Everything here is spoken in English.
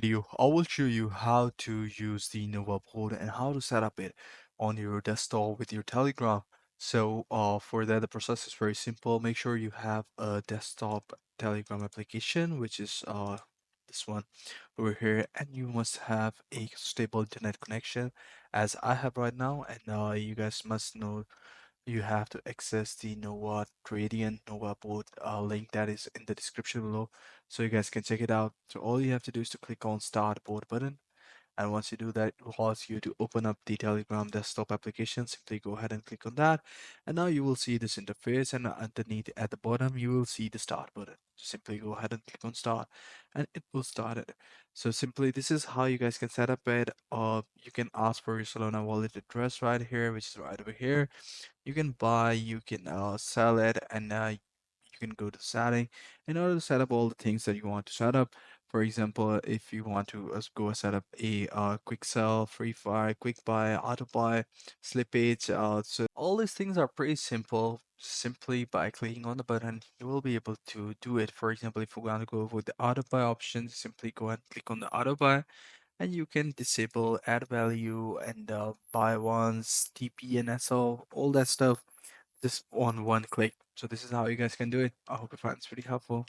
video, I will show you how to use the NovaBot and how to set up it on your desktop with your Telegram. For that, the process is very simple. Make sure you have a desktop Telegram application, which is this one over here, and you must have a stable internet connection, as I have right now. And you guys must know you have to access the Nova Trading Nova board link that is in the description below, so you guys can check it out. So all you have to do is to click on start board button, and once you do that, it will ask you to open up the Telegram desktop application. Simply go ahead and click on that, and now you will see this interface, and underneath at the bottom you will see the start button. Simply go ahead and click on start, and it will start it. So simply, this is how you guys can set up it. You can ask for your Solana wallet address right here, which is right over here. You can buy, you can sell it, and you can go to setting in order to set up all the things that you want to set up. For example, if you want to go set up a quick sell, free fire, quick buy, auto buy, slippage, so all these things are pretty simple. Simply by clicking on the button, you will be able to do it. For example, if you want to go with the auto buy option, simply go and click on the auto buy, and you can disable add value and buy once, TP and SO, all that stuff, just on one click. So this is how you guys can do it. I hope you find this pretty helpful.